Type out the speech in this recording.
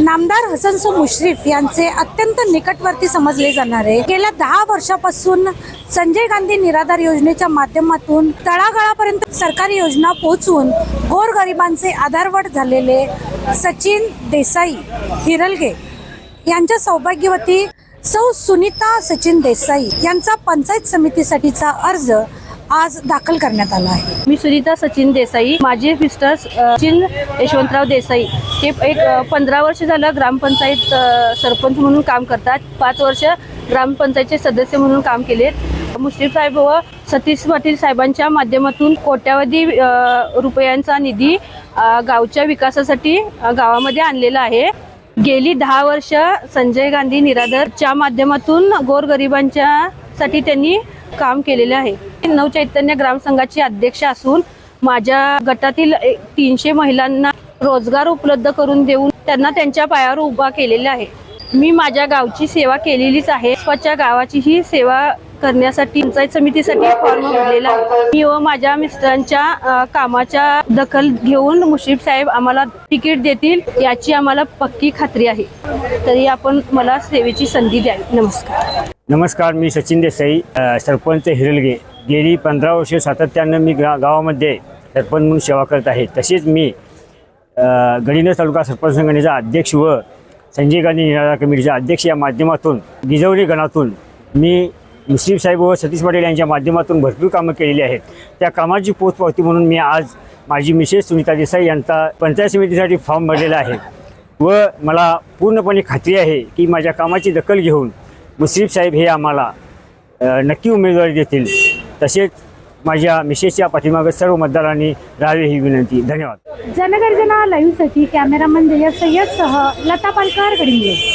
नामदार हसनसो मुश्रीफ यांचे अत्यंत निकटवर्ती समजले जाणारे गेल्या 10 वर्षापासून संजय गांधी निराधार योजनेच्या माध्यमातून तळागाळापर्यंत सरकारी योजना पोहोचवून गोरगरिबांचे आधारवड झालेले सचिन देसाई हिरलगे यांच्या सौभाग्यवती सौ सुनीता सचिन देसाई यांचा पंचायत समितीसाठीचा अर्ज आज दाखल करण्यात आला आहे। मी सुनीता सचिन देसाई, माझे मिस्टर सचिन यशवंतराव देसाई हे एक 15 वर्ष झालं ग्रामपंचायत सरपंच म्हणून काम करतात। 5 वर्ष ग्रामपंचायतचे सदस्य म्हणून काम केलेत। मुश्रीफ साहेब व सतीश पाटील साहेबांच्या माध्यमातून कोट्यावधी रुपयांचा निधी गावच्या विकासासाठी गावामध्ये आणलेला आहे। गेली 10 वर्ष संजय गांधी निराधारच्या माध्यमातून गोरगरिबांच्या साठी त्यांनी काम केलेले आहे। नवचैतन्य ग्राम संघाची अध्यक्ष असून माझ्या गटातील 300 महिलांना रोजगार उपलब्ध करून देऊन त्यांना त्यांच्या पायावर उभा केलेले आहे। मी माझ्या गावची सेवा केलेलीच आहे। स्वतःच्या गावाची ही सेवा करण्यासाठी पंचायत समितीसाठी फॉर्म भरलेला आहे। मी व माझ्या मिस्टरांच्या कामाच्या दखल घेऊन मुश्रीफ साहेब आम्हाला तिकीट देतील याची आम्हाला पक्की खात्री आहे। तरी आपण मला सेवेची संधी द्यावी। नमस्कार, मी सचिन देसाई, सरपंच हिरलगे। गेली 15 वर्षे सातत्यानं मी गावामध्ये सरपंच म्हणून सेवा करत आहे। तसेच मी गडिंग्लज तालुका सरपंच संघटनेचा अध्यक्ष व संजय गांधी निराधार कमिटीचा अध्यक्ष या माध्यमातून गिजवली गणातून मी मुश्रीफ साहेब व सतीश पाटील यांच्या माध्यमातून भरपूर कामं केलेली आहेत। त्या कामाची पोचपावती म्हणून मी आज माझी मिसेस सुनीता देसाई यांचा पंचायत समितीसाठी फॉर्म भरलेला आहे व मला पूर्णपणे खात्री आहे की माझ्या कामाची दखल घेऊन मुश्रीफ साहेब हे आम्हाला नक्की उमेदवारी देतील। तसेच माझ्या मिसेसच्या पाठीमागे सर्व मतदारांनी राहावे ही विनंती। धन्यवाद। जनगर्जना लाईव्हसाठी कॅमेरामन जय सय्यदसह लता पालकर, गडिंग्लज।